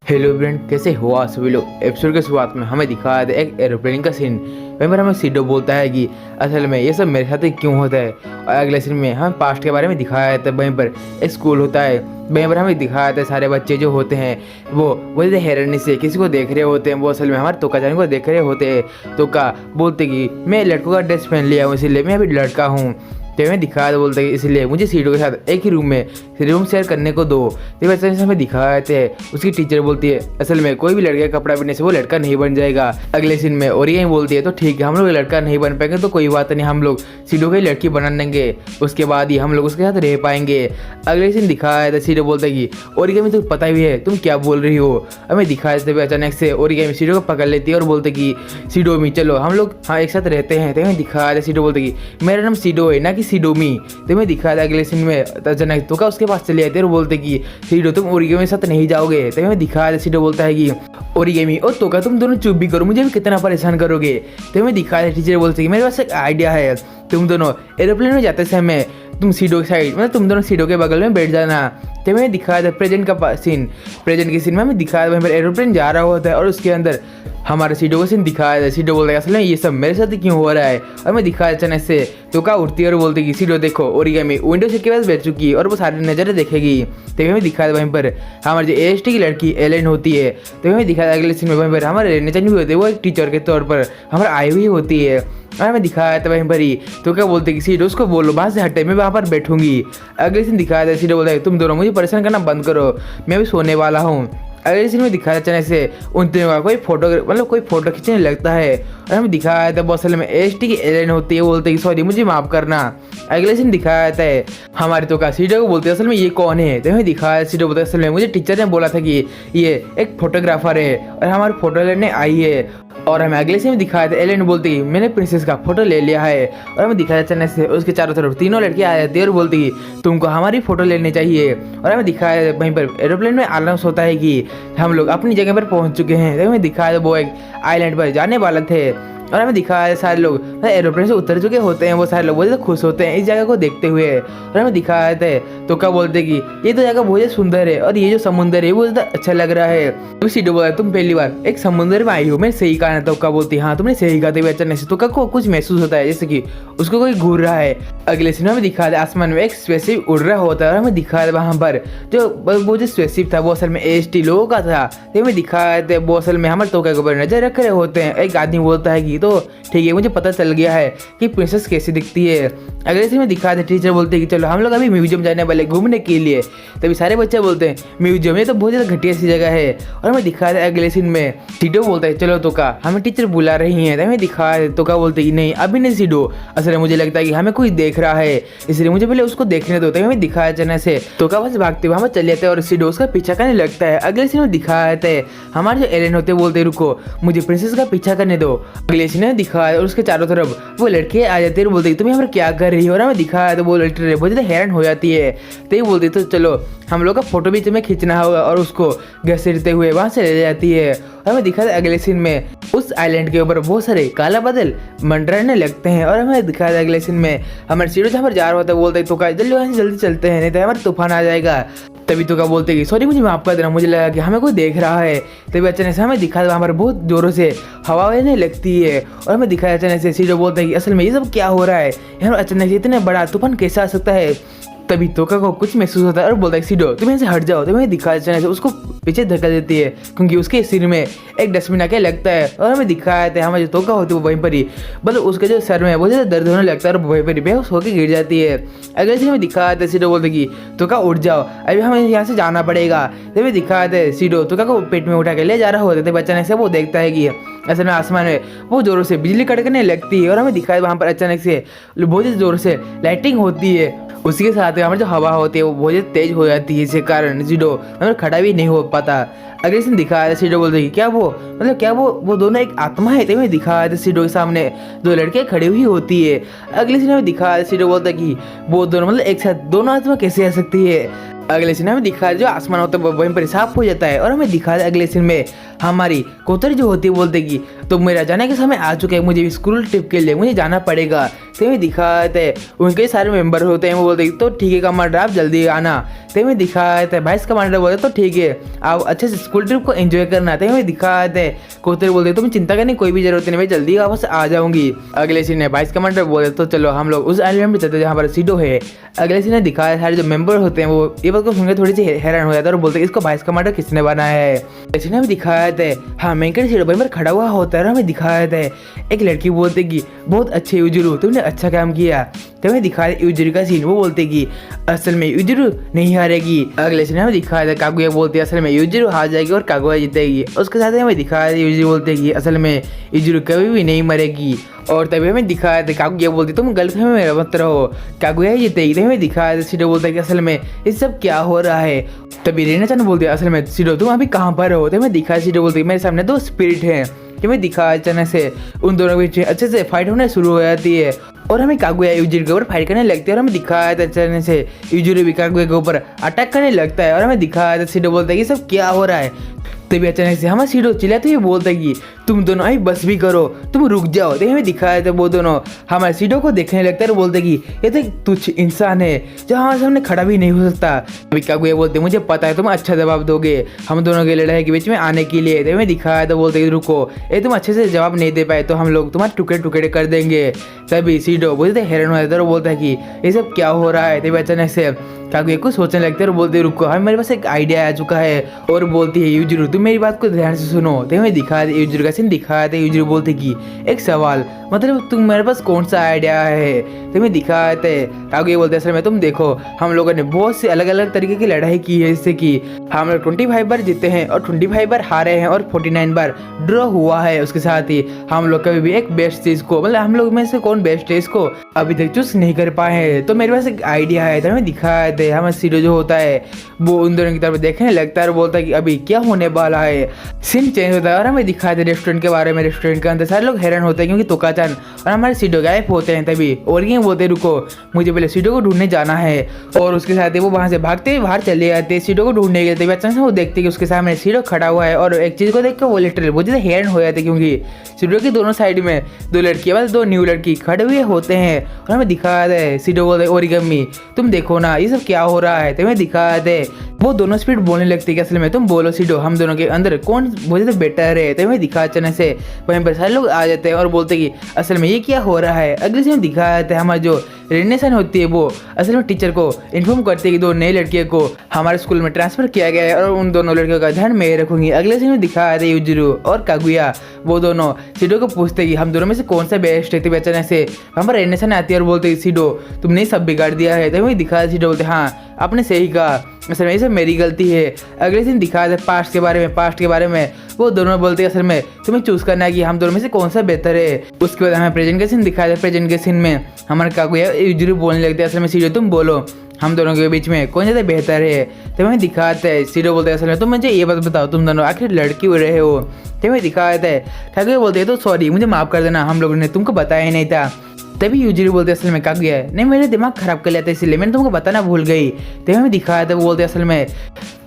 Hello friend, कैसे हो आप सभी लोग। एपिसोड के शुरुआत में हमें दिखाया था एक एरोप्लेन का सीन। वहीं पर हमें सीडो बोलता है कि असल में ये सब मेरे साथ ही क्यों होता है। और अगले सीन में हमें पास्ट के बारे में दिखाया था। वहीं पर एक स्कूल होता है। वहीं पर हमें दिखाया था सारे बच्चे जो होते हैं वो जैसे हैरानी से किसी को देख रहे होते हैं। वो असल में हमारे तोका जान को देख रहे होते हैं। तोका बोलते कि मैं लड़कों का ड्रेस पहन लिया हूँ, इसीलिए मैं अभी लड़का हूँ। तो हमें दिखाया था, बोलते हैं इसलिए मुझे सीडो के साथ एक ही रूम में रूम शेयर करने को दो। तो वैसे हमें दिखाया थे। उसकी टीचर बोलती है असल में कोई भी लड़के का कपड़ा पहनने से वो लड़का नहीं बन जाएगा। अगले सीन में और यही बोलती है तो ठीक है, हम लोग लड़का नहीं बन पाएंगे तो कोई बात नहीं, हम लोग सीडो की लड़की बना देंगे, उसके बाद ही हम लोग उसके साथ रह पाएंगे। अगले सीन दिखाया था, सीडो बोलता है कि ओरिगामी तुम पता भी है तुम क्या बोल रही हो। हमें दिखाया था अचानक से ओरिगामी सीडो को पकड़ लेती है और बोलते कि सीडोमी चलो हम लोग हाँ एक साथ रहते हैं। तो हमें दिखाया था, सीडो बोलते कि मेरा नाम सीडो है ना कि सीडोमी। तो मैं दिखाया था अगले सीन में अचानक तो का उसके पास चले जाते हैं और बोलते कि सीडो तुम ओरिगामी के साथ नहीं जाओगे। तो मैं दिखाया था, सीडो बोलता है कि ओरिगामी और तोका तुम दोनों चुप भी करो, मुझे भी कितना परेशान करोगे। तो मैं दिखाया था, टीचर बोलते कि मेरे पास एक आइडिया है, तुम दोनों एरोप्लेन में जाते समय तुम सीडो की साइड मतलब तुम दोनों सीडो के बगल में बैठ जाना। तो मैंने दिखाया था प्रेजेंट का सीन। प्रेजेंट के सीन में हमें दिखाया था वहीं पर एरोप्लेन जा रहा होता है और उसके अंदर हमारे सीडो का सीन दिखाया था। सीडो बोलता है असल में ये सब मेरे साथ क्यों हो रहा है। और मैं दिखाया अचानक से तो का उठती है और बोलती कि सीडो देखो ओरिगामी विंडो सीट के पास बैठ चुकी है और वो सारी नज़रें देखेगी। तो हमें दिखाया था वहीं पर हमारी जो एएसटी की लड़की एलेन होती है। तो हमें दिखाया था अगले सीन में वहीं पर हमारे नेचन भी होते हैं, वो एक टीचर के तौर पर हमारा आई हुई होती है। और हमें दिखाया था वहीं पर ही तो क्या बोलते कि सीडो उसको बोलो वहाँ से हटे, मैं वहाँ पर बैठूंगी। अगले सीन दिखाया था, सीडो बोलता है तुम दोनों मुझे परेशान करना बंद करो, मैं भी सोने वाला हूँ। अगले सीन में दिखाया अचानक से उन तीनों का कोई फोटो खींचने लगता है और हमें दिखाया था बहुत में एएसटी की एलेन होती है, बोलते कि सॉरी मुझे माफ़ करना। अगले सीन दिखाया था हमारे तो का सीडो को बोलते असल में ये कौन है। तो हमें दिखाया सीडो बोलते असल में मुझे टीचर ने बोला था कि ये एक फोटोग्राफर है और हमारे फोटो लेने आई है। और हमें अगले सीन में दिखाया था एलेन बोलती कि मैंने प्रिंसेस का फोटो ले लिया है। और हमें दिखाया अचानक से उसके चारों तरफ तीनों लड़कियां आ जाती है और बोलती कि तुमको हमारी फोटो लेनी चाहिए। और हमें दिखाया वहीं पर एरोप्लेन में अनाउंस होता है कि हम लोग अपनी जगह पर पहुंच चुके हैं। तो हमें दिखाया वो एक आइलैंड पर जाने वाले थे और हमें दिखाया सारे लोग एरोप्लेन से उतर चुके होते हैं। वो सारे लोग बहुत खुश होते हैं इस जगह को देखते हुए। और हमें दिखाया था तो क्या बोलते कि ये तो जगह बहुत सुंदर है और ये जो समुंदर है वो ज़्यादा अच्छा लग रहा है। तो सीडो बोला तुम पहली बार एक समुंदर में आई हो, मैं सही कहा ना। तो क्या बोलती हाँ तुमने सही कहा था। अचानक से तो क्या को कुछ महसूस होता है जैसे कि उसको कोई घूर रहा है। अगले सीन में दिखाया था आसमान में एक स्पेसशिप उड़ रहा होता है और हमें दिखाया था वहाँ पर वो जो स्पेसशिप था वो असल में एएसटी लोगों का था। तो हमें दिखाया था वो असल में हमारे तोका के ऊपर नजर रख रहे होते हैं। एक आदमी बोलता है कि तो ठीक है मुझे पता चल गया है कि प्रिंसेस कैसी दिखती है। अगले सीन में दिखाया था टीचर बोलते हैं कि चलो हम लोग अभी म्यूजियम जाने वाले घूमने के लिए। तभी सारे बच्चे बोलते हैं म्यूजियम ये तो बहुत ज़्यादा घटिया सी जगह है। और हमें दिखाया था अगले सीन में सीडो बोलता है चलो तो का हमें टीचर बुला रही हैं। तो हमें दिखाया तो का बोलते कि नहीं अभी नहीं सीडो, असल में मुझे लगता है कि हमें कोई देख रहा है इसलिए मुझे पहले उसको देखने दो। तो हमें दिखाया अचानक से तो का बस भागते हुए हमें चले जाते हैं और सीडो उसका पीछा करने लगता है। अगले सीन में दिखाया था हमारे जो एलेन होते बोलते रुको मुझे प्रिंसेस का पीछा करने दो। अगले सीन में दिखाया और उसके चारों तरफ वो लड़के आ जाते हैं बोलते तुम यहाँ पर क्या कर रही हो। और हमें दिखाया तो वो लड़की बहुत ज़्यादा हैरान हो जाती है। तो ये बोलती तो चलो हम लोग का फोटो भी तुम्हें खींचना होगा और उसको घसीटते हुए वहाँ से ले जाती है। और हमें दिखाया अगले सीन में उस आइलैंड के ऊपर बहुत सारे काला बादल मंडराने लगते हैं। और हमें दिखाया अगले सीन में हमारे सीडो जहाँ पर जा रहा होता है बोलते तो का जल्दी चलते हैं नहीं तो हमारा तूफान आ जाएगा। तभी तो का बोलते कि सॉरी मुझे माफ कर देना, मुझे लगा कि हमें कोई देख रहा है। तभी अचानक से हमें दिखाया वहाँ पर बहुत जोरों से हवा बहने लगती है। और हमें दिखाया अचानक से सीडो बोलता है कि असल में ये सब क्या हो रहा है, यार अचानक से इतना बड़ा तूफान कैसे आ सकता है। तभी तोका को कुछ महसूस होता है और बोलता है सीडो तुम यहाँ से हट जाओ। तो मैं दिखाया अचानक से उसको पीछे धक्का देती है क्योंकि उसके सिर में एक डस्टबिन आके लगता है। और हमें दिखाया था हमारे जो तोका होती है वो वहीं पर ही मतलब उसके जो सर में बहुत ज़्यादा दर्द होने लगता है और वहीं पर ही बेहोश होकर गिर जाती है। अगले सीन में दिखाया था सीडो बोलते कि तोका उठ जाओ अभी हमें यहाँ से जाना पड़ेगा। तो हमें दिखाया था सीडो तोका को पेट में उठा के ले जा रहा होता है। अचानक से वो देखता है कि असल में आसमान में वो जोरों से बिजली कड़कने लगती है। और हमें दिखाया वहाँ पर अचानक से बहुत जोरों से लाइटिंग होती है। उसी के साथ हमारी जो हवा होती है वो बहुत तेज हो जाती है, इसके कारण सीडो मतलब खड़ा भी नहीं हो पाता। अगले सीन दिखाया था सीडो बोलते कि क्या वो दोनों एक आत्मा है। तो दिखाया था सीडो के सामने दो लड़के खड़ी हुई होती है। अगले सीन में दिखाया था सीडो बोलता कि वो दोनों मतलब एक साथ दोनों आत्मा कैसे आ सकती है। अगले सीन हमें दिखा जो आसमान होता है वो वहीं पर साफ हो जाता है और हमें दिखा अगले सीन में हमारी कोतर जो होती है बोलते कि तो मेरा जाने का समय आ चुका है, मुझे स्कूल ट्रिप के लिए मुझे जाना पड़ेगा। तो हमें दिखाते हैं उनके सारे मेंबर होते हैं, वो बोलते तो ठीक है कमांडर आप जल्दी आना। तो हमें दिखाते हैं वाइस कमांडर बोलते तो ठीक है आप अच्छे से स्कूल ट्रिप को एंजॉय करना। तो हमें दिखाते हैं कोतर बोलते तुम चिंता करने कोई भी जरूरत नहीं, मैं जल्दी वापस आ जाऊंगी। अगले सीन में वाइस कमांडर बोले तो चलो हम लोग उस आइलैंड में चलते जहाँ पर सीडो है। अगले सीन ने दिखाया सारे जो मेंबर होते हैं वो ये बात को सुनकर थोड़ी सी हैरान हो जाता है और बोलते इसको वाइस कमांडर किसने बनाया है। ऐसे हमें दिखाया था हाँ मेंकर सीडो भाई पर खड़ा हुआ होता है और हमें दिखाया था एक लड़की बोलते कि बहुत अच्छे यूजुरु तुमने अच्छा काम किया। तो हमें दिखाया यूजुरु का सीन, वो बोलते कि असल में यूजुरु नहीं हारेगी। अगले सीन हमें दिखाया था कागुया बोलते असल में यूजुरु हार जाएगी और कागुया जीतेगी। उसके साथ हमें दिखाया था यूजुरु बोलते कि असल में यूजुरु कभी भी नहीं मरेगी। और तभी हमें दिखाया था कागुया बोलती तुम गलतफहमी में मत रहो, कागुया ही जीतेगी। तो हमें दिखाया था सीडो बोलता है कि असल में ये सब क्या हो रहा है। तभी रेना-चान बोलती है असल में सीडो तुम अभी कहाँ पर हो। तो हमें दिखाया सीडो बोलती है मेरे सामने दो स्पिरिट हैं। कि मैं दिखा अचानक से उन दोनों के बीच अच्छे से फाइट होने शुरू हो जाती है और हमें कागुया यूजुरु के ऊपर फाइट करने लगती है और हमें दिखाया था अचानक से यूजुरु भी कागुया के ऊपर अटैक करने लगता है और हमें दिखाया था सीडो बोलता है कि सब क्या हो रहा है। तभी अचानक से हमारा सीडो चिल्लाते हुए बोलता है कि तुम दोनों आई बस भी करो, तुम रुक जाओ। तो हमें दिखाया था वो दोनों हमारे सीडो को देखने लगता है और बोलते कि ये तो तुच्छ इंसान है जो हमारे सामने खड़ा भी नहीं हो सकता। अभी कागुया बोलते मुझे पता है तुम अच्छा जवाब दोगे हम दोनों की लड़ाई के बीच में आने के लिए। तो हमें दिखाया था बोलते कि रुको ये तुम अच्छे से जवाब नहीं दे पाए तो हम लोग तुम्हारे टुकड़े टुकड़े कर देंगे। तभी सीडो बोलते हैरान हो जाता है और बोलता है कि ये सब क्या हो रहा है। तभी अचानक से कागुया कुछ सोचने लगते हैं और बोलते रुको हमें मेरे पास एक आइडिया आ चुका है और बोलती है यूजुरु तुम मेरी बात को ध्यान से सुनो। तो हमें दिखाया यूजुरु का सीन दिखाया था यूजुरु बोलते कि एक सवाल मतलब तुम मेरे पास कौन सा आइडिया है। तो हमें दिखाया था कागुया बोलते असल में तुम देखो हम लोगों ने बहुत से अलग अलग तरीके की लड़ाई की है जैसे कि हम लोग 25 बार जीते हैं और 25 बार हारे हैं और 49 बार ड्रॉ हुआ है। उसके साथ ही हम लोग कभी भी एक बेस्ट चीज को मतलब हम लोग में से कौन बेस्ट है इसको अभी तक चूज नहीं कर पाए हैं। तो मेरे पास एक आइडिया है। तो हमें दिखाया था हमारा सीडो जो होता है वो उन दोनों की तरफ देखने लगता है और बोलता है कि अभी क्या होने वाला है। सीन चेंज होता है और हमें दिखाया था रेस्टोरेंट के बारे में। रेस्टोरेंट के अंदर सारे लोग हैरान होते हैं क्योंकि तोका-चान और हमारे सीडो गायब होते हैं। तभी और ये बोलते रुको मुझे पहले सीडो को ढूंढने जाना है और उसके साथ ही वो वहां से भागते हुए बाहर चले जाते हैं सीडो को ढूंढने के लिए। अचानक से वो देखते कि उसके सामने सीडो खड़ा हुआ है और एक चीज को देख कर वो लिटरली बहुत ज्यादा हैरान हो जाते क्योंकि सीडो की दोनों साइड में दो लड़कियां मतलब दो न्यू लड़की खड़े हुए होते हैं और हमें दिखाया है सीडो बोलते ओरिगामी तुम देखो ना ये सब क्या हो रहा है। तो हमें दिखाया है वो दोनों स्पीड बोलने लगती है कि असल में तुम बोलो सीडो हम दोनों के अंदर कौन बहुत ज्यादा बेटर है। तो हमें दिखा अचानक से वहीं पर सारे लोग आ जाते हैं और बोलते कि असल में ये क्या हो रहा है। अगले से दिखाया है हमारा जो रेनेसन होती है वो असल में टीचर को इन्फॉर्म करती है कि दो नई लड़कियों को हमारे स्कूल में ट्रांसफर किया गया है और उन दोनों लड़कियों का ध्यान मैं रखूंगी। अगले सीन में दिखाया था यूजुरु और कागुया वो दोनों सीडो को पूछते कि हम दोनों में से कौन सा बेस्ट है। तभी अचानक से हमारे रेनेसन आती है और बोलते सीडो तुमने सब बिगाड़ दिया है। तो हमें दिखाया सीडो बोलते हाँ आपने सही कहा असल में ये सब मेरी गलती है। अगले दिन दिखाया था पास्ट के बारे में वो दोनों बोलते हैं असल में तुम्हें चूज करना है कि हम दोनों में से कौन सा बेहतर है। उसके बाद हमें प्रेजेंट के सीन दिखाया था। प्रेजेंट के सीन में हमारे कागुया यूजुरु बोलने लगते हैं असल में सीडो तुम बोलो हम दोनों के बीच में कौन ज़्यादा बेहतर है। तो हमें दिखाता है सीडो बोलते हैं असल में तुम मुझे ये बात बताओ तुम दोनों आखिर लड़की हो रहे हो। तो हमें दिखाता है कागुया बोलते हैं तो सॉरी मुझे माफ़ कर देना हम लोगों ने तुमको बताया ही नहीं था। तभी यूजुरु बोलते असल में कागुया नहीं मेरे दिमाग खराब कर लिया था इसलिए मैंने तुमको बताना भूल गई। तभी हमें दिखाया था वो बोलते असल में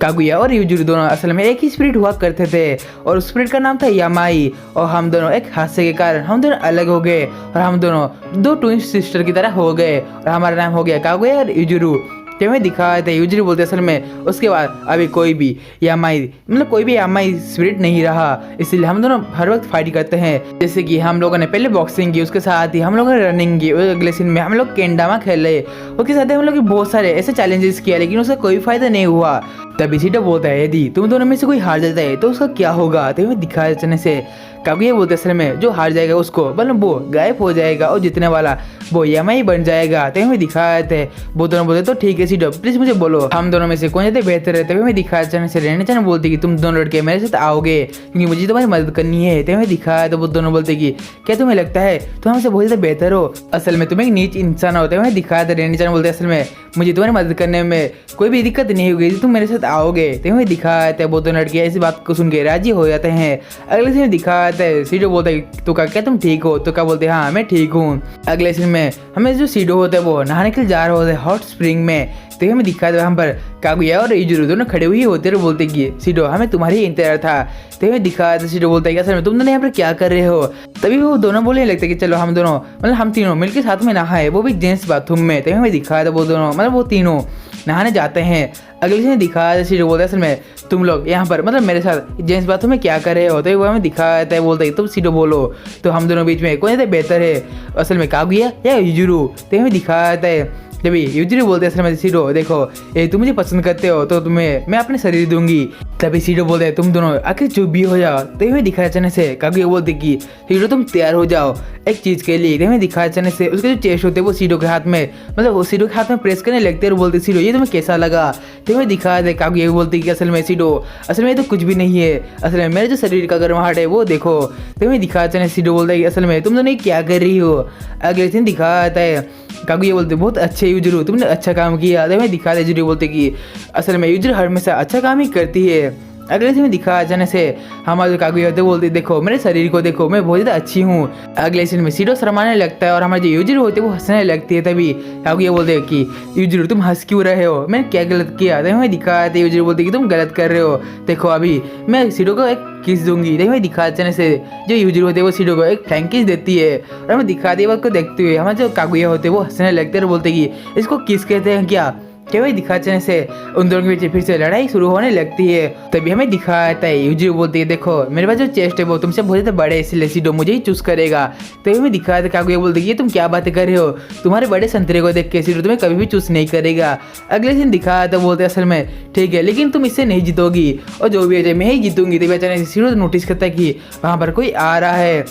कागुया और यूजुरु दोनों असल में एक ही स्पिरिट हुआ करते थे और उस स्पिरिट का नाम था यामाई और हम दोनों एक हादसे के कारण हम दोनों अलग हो गए और हम दोनों दो ट्विन सिस्टर की तरह हो गए और हमारा नाम हो गया कागुया और यूजुरु। तो हमें दिखाया था यूजुरु बोलते असल में उसके बाद अभी कोई भी यामाई मतलब कोई भी यामाई स्पिरिट नहीं रहा इसलिए हम दोनों हर वक्त फाइट करते हैं। जैसे कि हम लोगों ने पहले बॉक्सिंग की उसके साथ ही हम लोगों ने रनिंग की और अगले सीन में हम लोग केंडामा खेले उसके साथ ही हम लोग बहुत सारे ऐसे चैलेंजेस किया लेकिन उसका कोई फायदा नहीं हुआ। तभी सीडो बोलता है यदि तुम दोनों में से कोई हार जाता है तो उसका क्या होगा। तो हमें दिखाया जाने से कागुया बोलते असल में जो हार जाएगा उसको मतलब वो गायब हो जाएगा और जीतने वाला वो यामाई बन जाएगा। तो हमें दिखाया थे वो दोनों बोलते तो ठीक है सीडो प्लीज मुझे बोलो हम दोनों में से कौन ज़्यादा बेहतर है। तभी हमें दिखाया जाने से रेना-चान बोलती कि तुम दोनों लड़के मेरे साथ आओगे क्योंकि मुझे तुम्हारी मदद करनी है। तो हमें दिखाया तो वो दोनों बोलते कि क्या तुम्हें लगता है तुम हमसे बहुत ज़्यादा बेहतर हो असल में तुम एक नीच इंसान होते हैं। हमें दिखाया था रेना-चान बोलते असल में मुझे तुम्हारी मदद करने में कोई भी दिक्कत नहीं होगी तुम मेरे साथ आओगे। तो हमें दिखाया था वो दोनों लड़कियाँ इस बात को सुन के राजी हो जाते हैं। अगले सीन में दिखाया था सीडो बोलता है तो क्या तुम ठीक हो। तो क्या बोलते हाँ मैं ठीक हूँ। अगले सीन में हमें जो सीडो होता है वो नहाने के लिए जा रहा होता है हॉट स्प्रिंग में तो हमें दिखा वहाँ पर कागुया और यूजुरू दोनों खड़े हुए होते और बोलते कि सीडो हमें तुम्हारी इंतजार था। तो हमें दिखा सीडो बोलता है कि असल में तुम दोनों यहाँ पर क्या कर रहे हो। तभी वो दोनों बोलने लगते कि चलो हम दोनों मतलब हम तीनों मिलकर साथ में नहाए, वो भी जेंट्स बाथरूम में। तभी हमें दिखाया था वो दोनों मतलब वो तीनों नहाने जाते हैं। अगले दिन दिखाया सीडो बोलता है असल में तुम लोग यहाँ पर मतलब मेरे साथ जेंट्स बाथरूम में क्या कर रहे हो। तो वो हमें दिखाता है, बोलता है तुम सीडो बोलो तो हम दोनों बीच में कौन सा बेहतर है, असल में कागुया या यूजुरू। तो हमें दिखाता है जभी यूजुरू बोलते हैं असल में सीडो देखो ये तुम मुझे पसंद करते हो तो तुम्हें मैं अपने शरीर दूंगी। तभी सीडो बोलते हैं तुम दोनों आखिर चुप भी हो जाओ। तो हमें दिखाया अचानक से कागुया बोलते कि सीडो तुम तैयार हो जाओ एक चीज़ के लिए। तो हमें दिखाया अचानक से उसके जो चेस्ट होते हैं वो सीडो के हाथ में मतलब वो सीडो के हाथ में प्रेस करने लगते हैं और बोलते सीडो ये तुम्हें कैसा लगा। तो हमें दिखाया था कागुया बोलती कि असल में सीडो असल में तो कुछ भी नहीं है, असल में मेरे जो शरीर का गर्माहट है वो देखो। तो हमें दिखाया अचानक सीडो बोलता है कि असल में तुम दोनों क्या कर रही हो। अगले दिन दिखाता है कागुया बोलते बहुत अच्छे यूजुरू तुमने अच्छा काम किया। तो हमें दिखा दे यूजुरू बोलते कि असल में यूजुरू हमेशा अच्छा काम ही करती है। अगले दिन में दिखा जाने से हमारे कागुया होते बोलते देखो मेरे शरीर को देखो मैं बहुत ज़्यादा अच्छी हूँ। अगले सीन में सीडो शर्माने लगता है और हमारे जो यूजुरू होते हैं वो हंसने लगती है। तभी कागुया बोलते हैं कि यूजुरू तुम हंस क्यों रहे हो, मैंने क्या गलत किया। तो हमें दिखा है यूजुरू बोलते कि तुम गलत कर रहे हो, देखो अभी मैं सीडो को एक किस दूंगी। तो हमें दिखा जाने से जो यूजुरू होते हैं वो सीडो को एक फ्लैंक किस देती है और हमें दिखा दिया बात को देखते हुए हमारे जो कागुया होते हैं वो हंसने लगते हैं और बोलते कि इसको किस कहते हैं क्या वही दिखाने से उन दोनों के बीच फिर से लड़ाई शुरू होने लगती है। तभी हमें दिखाता है यूजुरू बोलती है देखो मेरे पास जो चेस्ट है वो तुमसे बहुत ज़्यादा बड़े इसलिए सीडो मुझे ही चूज करेगा। तभी हमें दिखाया था कागुया बोलती है ये तुम क्या बातें कर रहे हो, तुम्हारे बड़े संतरे को देख के सीडो तुम्हें कभी भी चूज नहीं करेगा। अगले दिन दिखाया था बोलते असल में ठीक है लेकिन तुम इससे नहीं जीतोगी और जो भी है मैं ही जीतूंगी। तभी अचानक से सीडो नोटिस करता है कि वहाँ पर कोई आ रहा है।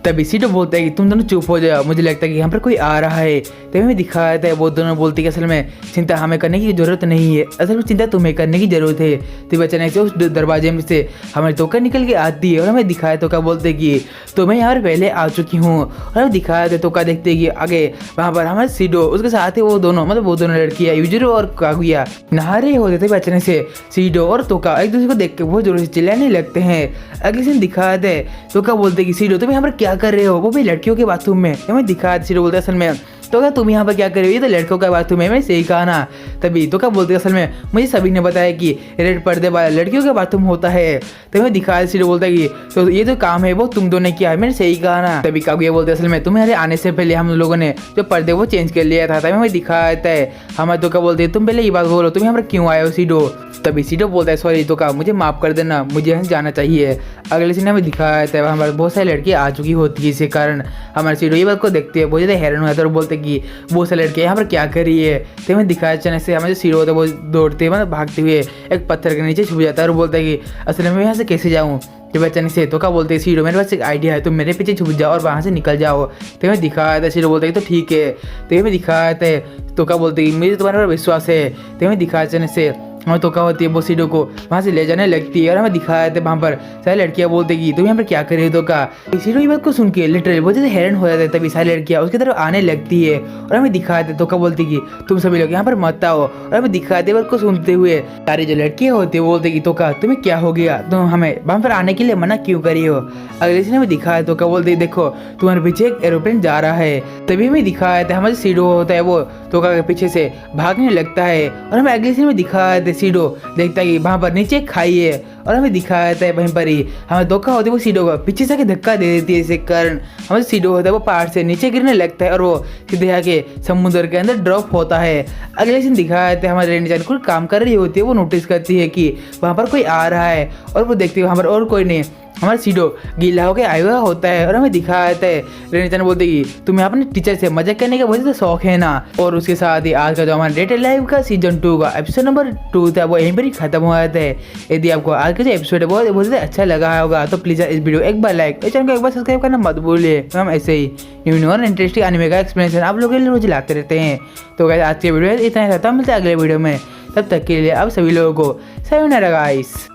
तभी सीडो बोलता है कि तुम दोनों चुप हो जाओ, मुझे लगता है कि यहाँ पर कोई आ रहा है। तभी हमें दिखाया था वो दोनों बोलती है कि असल में चिंता हमें करने की ज़रूरत नहीं है, असल में चिंता तुम्हें करने की ज़रूरत है। तभी अचानक से उस दरवाजे में से हमारी तोका निकल के आती है और हमें दिखाया तोका बोलते कि तो मैं यहाँ पर पहले आ चुकी हूँ। और हमें दिखाया था तोका देखते कि आगे वहाँ पर हमारे सीडो उसके साथ है वो दोनों मतलब वो दोनों लड़कियाँ यूजुरू और कागुया नहा रहे होते थे। अचानक से सीडो और तोका एक दूसरे को देख के बहुत जोर से चिल्लाने लगते हैं। अगले दिन दिखाया था तोका बोलते कि सीडो तुम यहाँ पर क्या कर रहे हो, वो भी लड़कियों के बाथरूम में। हमें दिखा सीडो बोलते असल में तो क्या तुम यहाँ पर क्या कर रहे हो, ये तो लड़कों का बाथरूम है, मैंने सही कहा ना। तभी तो क्या बोलते असल में मुझे सभी ने बताया कि रेड पर्दे वाला लड़कियों का बाथरूम होता है। तो हमें दिखाया सीडो बोलता है कि तो ये जो काम है वो तुम दोनों ने किया है, मैंने सही कहा ना। तभी कागुया बोलते असल में तुम्हारे आने से पहले हम लोगों ने जो पर्दे वो चेंज कर लिया था। तभी हमें दिखाता है हमारे तो क्या बोलते तुम पहले ये बात बोलो तुम यहाँ पर क्यों आए हो सीडो। तभी सीडो बोलता है सॉरी तो का मुझे माफ़ कर देना, मुझे यहाँ जाना चाहिए। अगले सीन हमें दिखाया था हमारे बहुत सारी लड़कियाँ आ चुकी होती है, इसी कारण हमारे सीडो ये बात को देखते हैं बहुत ज़्यादा हैरान हो जाता है और बोलते कि बहुत सारे लड़के यहाँ पर क्या कर रही है। तो हमें दिखाया अचानक से हमारे जो सीडो होता है वो दौड़ते मतलब भागते हुए एक पत्थर के नीचे छुप जाता है और बोलता है कि असल में यहाँ से कैसे जाऊँ। जब अचानक से तो क्या बोलते हैं सीडो मेरे पास एक आइडिया है, तुम मेरे पीछे छुप जाओ और वहाँ से निकल जाओ। तो हमें दिखाया था सीडो बोलते हैं तो ठीक है। तो हमें दिखाया था तो क्या बोलते हैं मुझे तुम्हारे पर विश्वास है। तो हमें दिखाया अचानक से और तो क्या होती है वो सीडो को वहाँ से ले जाने लगती है और हमें दिखाया था वहाँ पर सारी लड़कियाँ बोलते कि तुम यहाँ पर क्या कर रहे हो। तो का सीडो ये बात को सुन के लिटरली बहुत ज़्यादा हैरान हो जाता है। तभी सारी लड़कियाँ उसकी तरफ आने लगती है और हमें दिखाया था तो क्या बोलती कि तुम सभी लोग यहाँ पर मत आओ। और हमें दिखाया था बात को सुनते हुए सारी जो लड़कियाँ होती है बोलते कि तो का तुम्हें क्या हो गया, तुम हमें वहाँ पर आने के लिए मना क्यों करी हो। अगले दिन हमें दिखाया तो क्या बोलते देखो तुम्हारे पीछे एक एरोप्लेन जा रहा है। तभी हमें दिखाया था हमारे सीडो होता है वो तो का पीछे से भागने लगता है और हमें अगले दिन में दिखाया था सीडो देखता है कि वहाँ पर नीचे खाई है और हमें दिखाया था वहीं पर ही हमें धोखा होता है वो सीडो का पीछे से धक्का दे देती है, इसी कारण हमारे सीडो होता है वो पहाड़ से नीचे गिरने लगता है और वो सीधे आके समुद्र के अंदर ड्रॉप होता है। अगले दिन दिखाया था हमारे रेनी जान कुछ काम कर रही होती है, वो नोटिस करती है कि वहाँ पर कोई आ रहा है और वो देखती है वहाँ पर और कोई नहीं, हमारा सीडो गीला होकर आया हुआ होता है और हमें दिखाया था रेनी बोलते कि तुम्हें अपने टीचर से मजाक करने का बहुत ज़्यादा शौक है ना। और उसके साथ ही आज का जो हमारा डेट लाइव का सीजन 2 का एपिसोड नंबर 2 था वो यहीं पर ही खत्म हुआ था। यदि आपको आज का जो एपिसोड है बहुत ज़्यादा अच्छा लगा होगा तो प्लीज़ इस वीडियो एक बार लाइक चैनल को एक बार सब्सक्राइब करना मत भूलिए। हम ऐसे ही न्यू और इंटरेस्टिंग एनिमे का एक्सप्लेनेशन आप लोगों के लिए रोज लाते रहते हैं। तो गाइस आज के वीडियो इतना ही था, मिलते हैं अगले वीडियो में, तब तक के लिए आप सभी लोगों को सायोनारा गाइस।